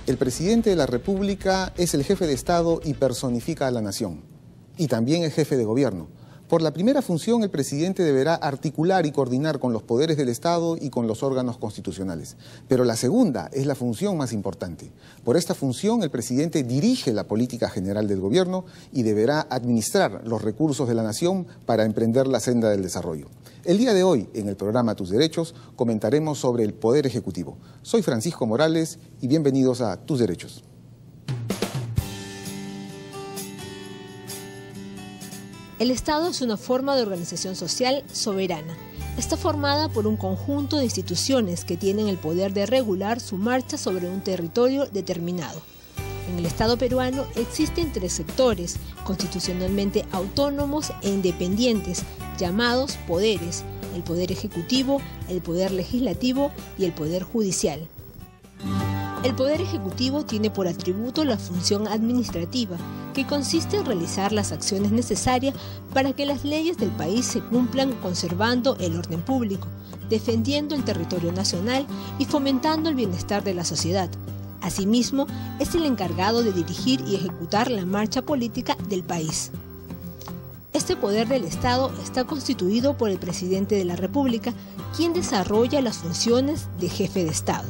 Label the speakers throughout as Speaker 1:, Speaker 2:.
Speaker 1: El presidente de la República es el jefe de Estado y personifica a la nación. Y también es jefe de gobierno. Por la primera función, el presidente deberá articular y coordinar con los poderes del Estado y con los órganos constitucionales. Pero la segunda es la función más importante. Por esta función, el presidente dirige la política general del gobierno y deberá administrar los recursos de la nación para emprender la senda del desarrollo. El día de hoy, en el programa Tus Derechos, comentaremos sobre el Poder Ejecutivo. Soy Francisco Morales y bienvenidos a Tus Derechos.
Speaker 2: El Estado es una forma de organización social soberana. Está formada por un conjunto de instituciones que tienen el poder de regular su marcha sobre un territorio determinado. En el Estado peruano existen tres sectores constitucionalmente autónomos e independientes, llamados poderes: el Poder Ejecutivo, el Poder Legislativo y el Poder Judicial. El Poder Ejecutivo tiene por atributo la función administrativa, que consiste en realizar las acciones necesarias para que las leyes del país se cumplan, conservando el orden público, defendiendo el territorio nacional y fomentando el bienestar de la sociedad. Asimismo, es el encargado de dirigir y ejecutar la marcha política del país. Este poder del Estado está constituido por el presidente de la República, quien desarrolla las funciones de jefe de Estado.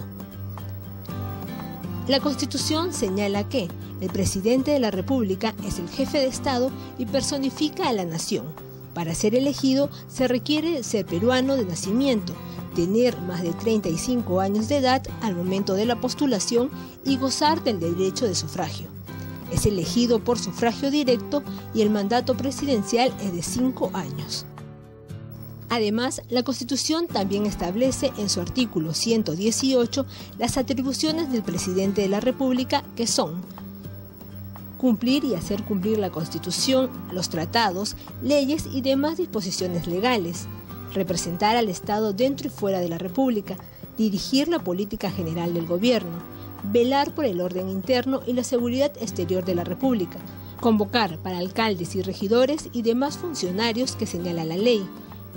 Speaker 2: La Constitución señala que el presidente de la República es el jefe de Estado y personifica a la nación. Para ser elegido se requiere ser peruano de nacimiento, tener más de 35 años de edad al momento de la postulación y gozar del derecho de sufragio. Es elegido por sufragio directo y el mandato presidencial es de 5 años. Además, la Constitución también establece en su artículo 118 las atribuciones del presidente de la República, que son: cumplir y hacer cumplir la Constitución, los tratados, leyes y demás disposiciones legales; representar al Estado dentro y fuera de la República; dirigir la política general del gobierno; velar por el orden interno y la seguridad exterior de la República; convocar para alcaldes y regidores y demás funcionarios que señala la ley;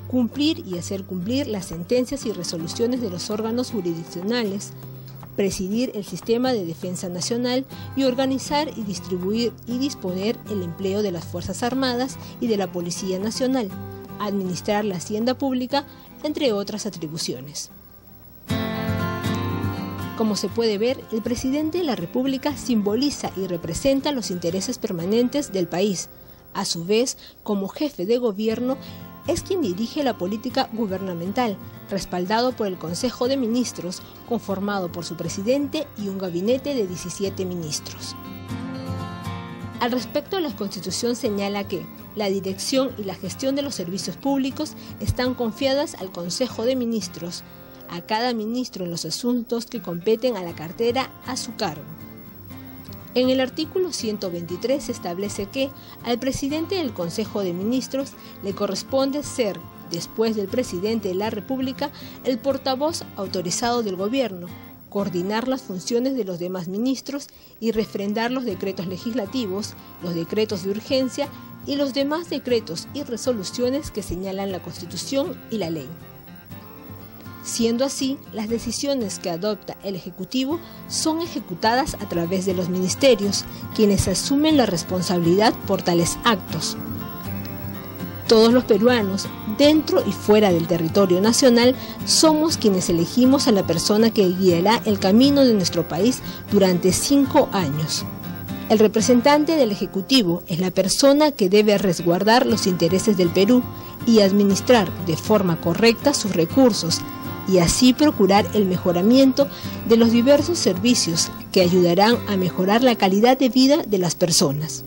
Speaker 2: cumplir y hacer cumplir las sentencias y resoluciones de los órganos jurisdiccionales; presidir el sistema de defensa nacional y organizar y distribuir y disponer el empleo de las Fuerzas Armadas y de la Policía Nacional; administrar la hacienda pública, entre otras atribuciones. Como se puede ver, el presidente de la República simboliza y representa los intereses permanentes del país. A su vez, como jefe de gobierno, es quien dirige la política gubernamental, respaldado por el Consejo de Ministros, conformado por su presidente y un gabinete de 17 ministros. Al respecto, la Constitución señala que la dirección y la gestión de los servicios públicos están confiadas al Consejo de Ministros, a cada ministro en los asuntos que competen a la cartera a su cargo. En el artículo 123 se establece que al presidente del Consejo de Ministros le corresponde ser, después del presidente de la República, el portavoz autorizado del gobierno, coordinar las funciones de los demás ministros y refrendar los decretos legislativos, los decretos de urgencia y los demás decretos y resoluciones que señalan la Constitución y la ley. Siendo así, las decisiones que adopta el Ejecutivo son ejecutadas a través de los ministerios, quienes asumen la responsabilidad por tales actos. Todos los peruanos, dentro y fuera del territorio nacional, somos quienes elegimos a la persona que guiará el camino de nuestro país durante 5 años. El representante del Ejecutivo es la persona que debe resguardar los intereses del Perú y administrar de forma correcta sus recursos, y así procurar el mejoramiento de los diversos servicios que ayudarán a mejorar la calidad de vida de las personas.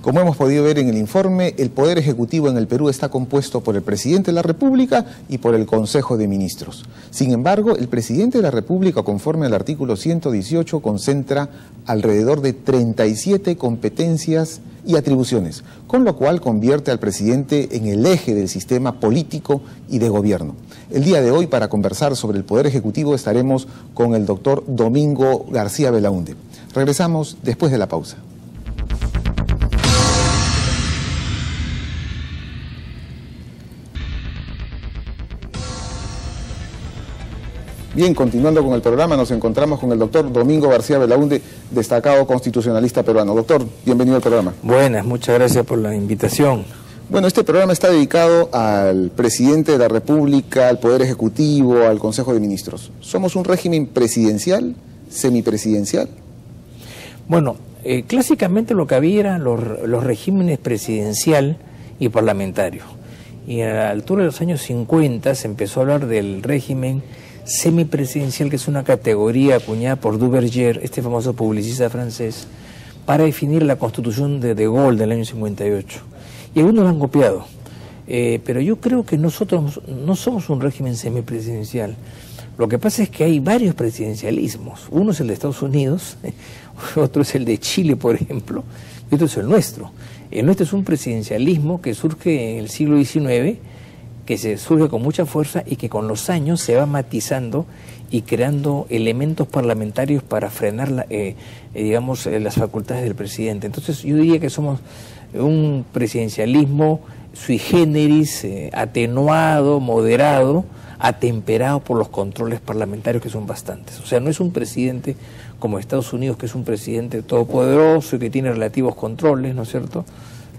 Speaker 1: Como hemos podido ver en el informe, el Poder Ejecutivo en el Perú está compuesto por el Presidente de la República y por el Consejo de Ministros. Sin embargo, el Presidente de la República, conforme al artículo 118, concentra alrededor de 37 competencias y atribuciones, con lo cual convierte al presidente en el eje del sistema político y de gobierno. El día de hoy, para conversar sobre el Poder Ejecutivo, estaremos con el doctor Domingo García Belaúnde. Regresamos después de la pausa. Bien, continuando con el programa, nos encontramos con el doctor Domingo García Belaúnde, destacado constitucionalista peruano. Doctor, bienvenido al programa.
Speaker 3: Buenas, muchas gracias por la invitación.
Speaker 1: Bueno, este programa está dedicado al presidente de la República, al Poder Ejecutivo, al Consejo de Ministros. ¿Somos un régimen presidencial, semipresidencial?
Speaker 3: Bueno, clásicamente lo que había eran los regímenes presidencial y parlamentario. Y a la altura de los años 50 se empezó a hablar del régimen semipresidencial, que es una categoría acuñada por Duverger, este famoso publicista francés, para definir la constitución de Gaulle del año 58. Y algunos lo han copiado, pero yo creo que nosotros no somos un régimen semipresidencial. Lo que pasa es que hay varios presidencialismos. Uno es el de Estados Unidos, otro es el de Chile, por ejemplo, y otro es el nuestro. El nuestro es un presidencialismo que surge en el siglo XIX, que surge con mucha fuerza y que con los años se va matizando y creando elementos parlamentarios para frenar, digamos, las facultades del presidente. Entonces yo diría que somos un presidencialismo sui generis, atenuado, moderado, atemperado por los controles parlamentarios, que son bastantes. O sea, no es un presidente como Estados Unidos, que es un presidente todopoderoso y que tiene relativos controles, ¿no es cierto?,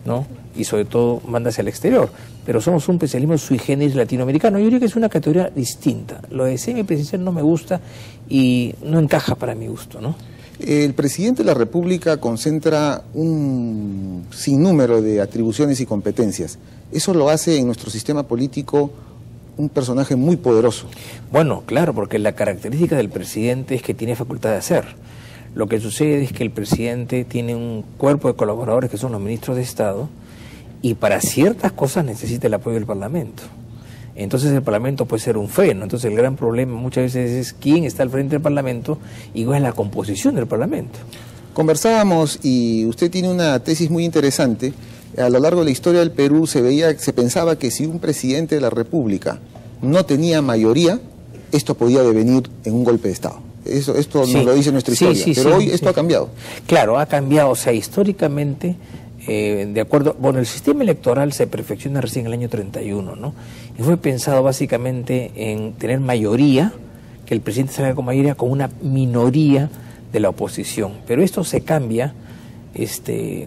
Speaker 3: ¿no? Y sobre todo manda hacia el exterior. Pero somos un presidencialismo sui generis latinoamericano. Yo diría que es una categoría distinta. Lo de semipresidencial no me gusta y no encaja para mi gusto, ¿no?
Speaker 1: El presidente de la República concentra un sinnúmero de atribuciones y competencias. Eso lo hace en nuestro sistema político un personaje muy poderoso.
Speaker 3: Bueno, claro, porque la característica del presidente es que tiene facultad de hacer. Lo que sucede es que el presidente tiene un cuerpo de colaboradores que son los ministros de Estado y para ciertas cosas necesita el apoyo del Parlamento. Entonces el Parlamento puede ser un freno. Entonces el gran problema muchas veces es quién está al frente del Parlamento y cuál es la composición del Parlamento.
Speaker 1: Conversábamos y usted tiene una tesis muy interesante. A lo largo de la historia del Perú se pensaba que si un presidente de la República no tenía mayoría, esto podía devenir en un golpe de Estado. Esto
Speaker 3: sí,
Speaker 1: nos lo dice nuestra historia, pero hoy esto ha cambiado.
Speaker 3: Claro, ha cambiado. O sea, históricamente, de acuerdo, bueno, el sistema electoral se perfecciona recién en el año 31, ¿no? Y fue pensado básicamente en tener mayoría, que el presidente salga con mayoría, con una minoría de la oposición. Pero esto se cambia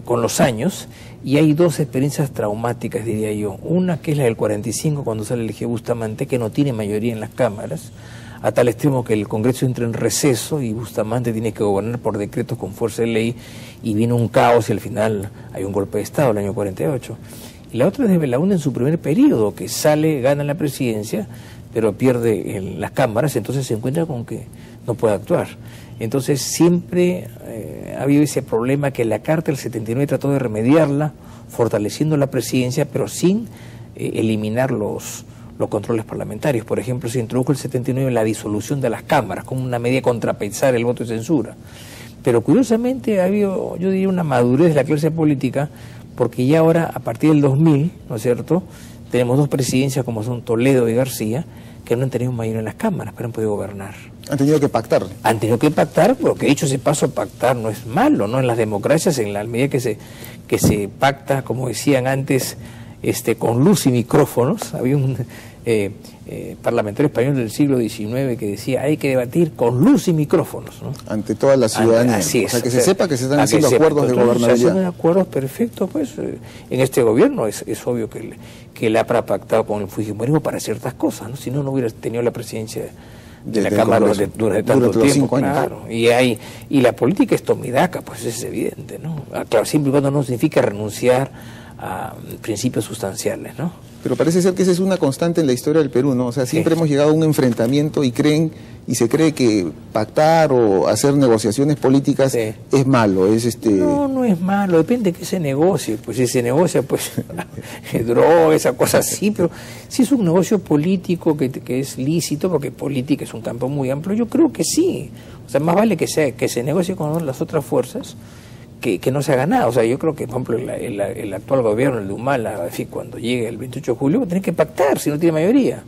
Speaker 3: con los años y hay dos experiencias traumáticas, diría yo. Una que es la del 45, cuando sale elegido Bustamante, que no tiene mayoría en las cámaras, a tal extremo que el Congreso entra en receso y Bustamante tiene que gobernar por decretos con fuerza de ley y viene un caos y al final hay un golpe de Estado el año 48. Y la otra es de Belaúnde en su primer periodo, que sale, gana la presidencia, pero pierde en las cámaras, entonces se encuentra con que no puede actuar. Entonces siempre ha habido ese problema que la Carta del 79 trató de remediarla, fortaleciendo la presidencia, pero sin eliminar los controles parlamentarios. Por ejemplo, se introdujo el 79 la disolución de las cámaras como una medida contrapesar el voto de censura. Pero curiosamente ha habido, yo diría, una madurez de la clase política, porque ya ahora, a partir del 2000, ¿no es cierto?, tenemos dos presidencias como son Toledo y García, que no han tenido mayoría en las cámaras, pero han podido gobernar.
Speaker 1: Han tenido que pactar. Han
Speaker 3: tenido que pactar, porque dicho ese paso, pactar no es malo, ¿no? En las democracias, en la medida que se pacta, como decían antes, con luz y micrófonos. Había un parlamentario español del siglo XIX que decía hay que debatir con luz y micrófonos, ¿no?
Speaker 1: Ante toda la ciudadanía.
Speaker 3: Así es.
Speaker 1: O sea, que se sepa que se están haciendo acuerdos de gobernabilidad.
Speaker 3: Se hacen acuerdos perfectos, pues. En este gobierno es obvio que el APRA ha pactado con el fujimorismo para ciertas cosas, ¿no? Si no, no hubiera tenido la presidencia de la Cámara durante tanto tiempo, claro. Y la política es tomidaca, pues es evidente, ¿no? Claro, siempre y cuando no significa renunciar a principios sustanciales, ¿no?
Speaker 1: Pero parece ser que esa es una constante en la historia del Perú, ¿no? O sea, siempre hemos llegado a un enfrentamiento y se cree que pactar o hacer negociaciones políticas es malo,
Speaker 3: No es malo, depende de que se negocie. Pues si se negocia, pues, droga, esa cosa así, pero si es un negocio político que es lícito, porque política es un campo muy amplio, yo creo que sí. O sea, más vale que se negocie con las otras fuerzas que no se haga nada. O sea, yo creo que, por ejemplo, el actual gobierno, el de Humala, cuando llegue el 28 de julio, va a tener que pactar si no tiene mayoría.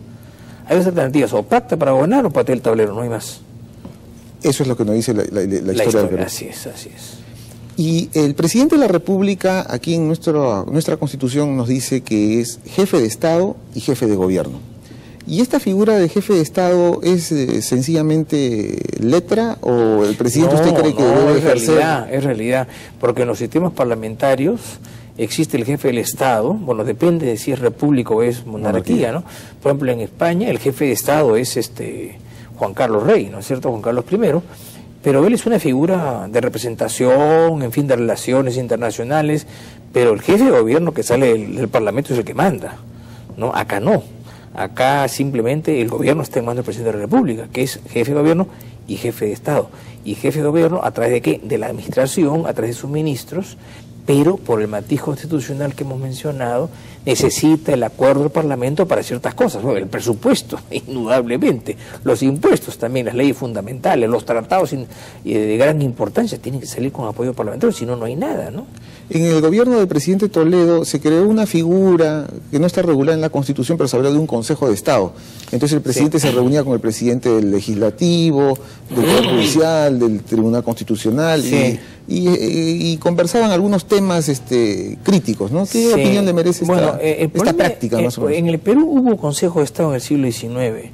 Speaker 3: Hay dos alternativas, o pacta para gobernar o patea el tablero, no hay más.
Speaker 1: Eso es lo que nos dice la historia del Perú.
Speaker 3: Así es, así es.
Speaker 1: Y el presidente de la República, aquí en nuestra Constitución, nos dice que es jefe de Estado y jefe de gobierno. ¿Y esta figura de jefe de Estado es sencillamente letra o el presidente usted cree que debe ejercer?
Speaker 3: Es realidad, porque en los sistemas parlamentarios existe el jefe del Estado, bueno, depende de si es república o es monarquía, ¿no? Por ejemplo, en España el jefe de Estado es Juan Carlos Rey, ¿no es cierto? Juan Carlos I, pero él es una figura de representación, en fin, de relaciones internacionales, pero el jefe de gobierno que sale del Parlamento es el que manda, ¿no? Acá no. Acá simplemente el gobierno está en manos del presidente de la República, que es jefe de gobierno y jefe de Estado. Y jefe de gobierno a través de ¿qué? De la administración, a través de sus ministros, pero por el matiz constitucional que hemos mencionado, necesita el acuerdo del Parlamento para ciertas cosas. Bueno, el presupuesto, indudablemente, los impuestos también, las leyes fundamentales, los tratados de gran importancia, tienen que salir con apoyo parlamentario, si no, no hay nada, ¿no?
Speaker 1: En el gobierno del presidente Toledo se creó una figura que no está regulada en la Constitución, pero se habló de un Consejo de Estado. Entonces el presidente se reunía con el presidente del Legislativo, del Poder Judicial, del Tribunal Constitucional, y conversaban algunos temas críticos, ¿no? ¿Qué opinión le merece esta práctica? Más o menos?
Speaker 3: En el Perú hubo Consejo de Estado en el siglo XIX,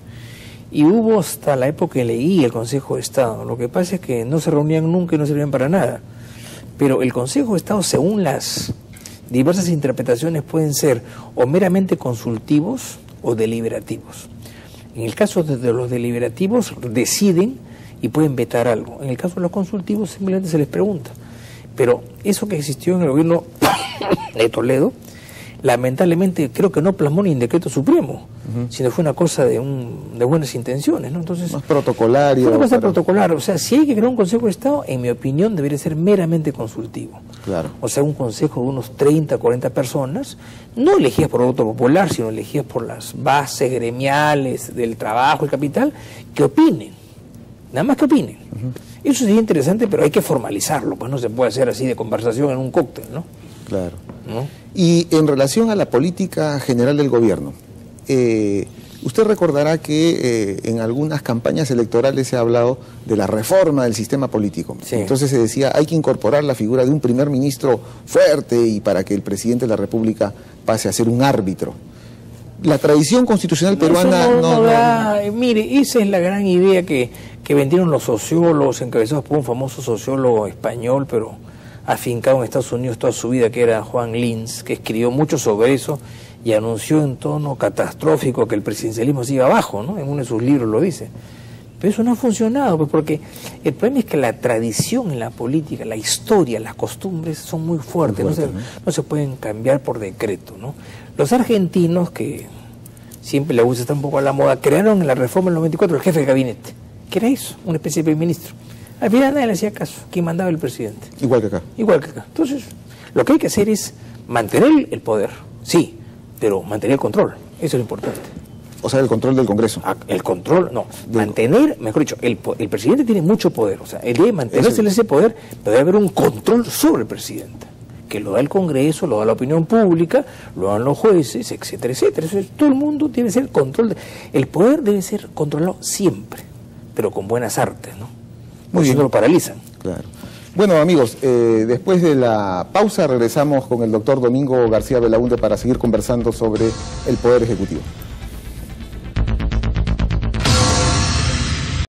Speaker 3: y hubo hasta la época que leí el Consejo de Estado. Lo que pasa es que no se reunían nunca y no servían para nada. Pero el Consejo de Estado, según las diversas interpretaciones, pueden ser o meramente consultivos o deliberativos. En el caso de los deliberativos, deciden y pueden vetar algo. En el caso de los consultivos, simplemente se les pregunta. Pero eso que existió en el gobierno de Toledo, lamentablemente creo que no plasmó ni en decreto supremo, sino fue una cosa de buenas intenciones, ¿no? Entonces,
Speaker 1: más protocolario.
Speaker 3: Fue una cosa protocolar. O sea, si hay que crear un Consejo de Estado, en mi opinión debería ser meramente consultivo.
Speaker 1: Claro.
Speaker 3: O sea, un consejo de unos 30, 40 personas, no elegidas por voto popular, sino elegidas por las bases gremiales del trabajo y capital, que opinen. Nada más que opinen. Eso sería interesante, pero hay que formalizarlo, pues no se puede hacer así de conversación en un cóctel, ¿no?
Speaker 1: Claro.
Speaker 3: ¿No?
Speaker 1: Y en relación a la política general del gobierno, usted recordará que en algunas campañas electorales se ha hablado de la reforma del sistema político.
Speaker 3: Sí.
Speaker 1: Entonces se decía, hay que incorporar la figura de un primer ministro fuerte y para que el presidente de la República pase a ser un árbitro. La tradición constitucional peruana
Speaker 3: mire, esa es la gran idea que vendieron los sociólogos encabezados por un famoso sociólogo español, pero afincado en Estados Unidos toda su vida, que era Juan Linz, que escribió mucho sobre eso y anunció en tono catastrófico que el presidencialismo se iba abajo, ¿no? En uno de sus libros lo dice. Pero eso no ha funcionado, pues, porque el problema es que la tradición en la política, la historia, las costumbres son muy fuertes, no se pueden cambiar por decreto, ¿no? Los argentinos, que siempre les gusta estar un poco a la moda, crearon en la reforma del 94 el jefe de gabinete, que era eso, una especie de primer ministro. Al final nadie le hacía caso, quien mandaba el presidente.
Speaker 1: Igual que acá.
Speaker 3: Igual que acá. Entonces, lo que hay que hacer es mantener el poder, sí, pero mantener el control, eso es lo importante.
Speaker 1: O sea, el control del Congreso.
Speaker 3: El control, no, mantener, mejor dicho, el presidente tiene mucho poder, o sea, él debe mantenerse en ese poder, pero debe haber un control sobre el presidente, que lo da el Congreso, lo da la opinión pública, lo dan los jueces, etcétera, etcétera. Eso es, todo el mundo tiene que ser control, el poder debe ser controlado siempre, pero con buenas artes, ¿no? Muy bien. No lo paralizan.
Speaker 1: Claro. Bueno, amigos, después de la pausa regresamos con el doctor Domingo García Belaúnde para seguir conversando sobre el Poder Ejecutivo.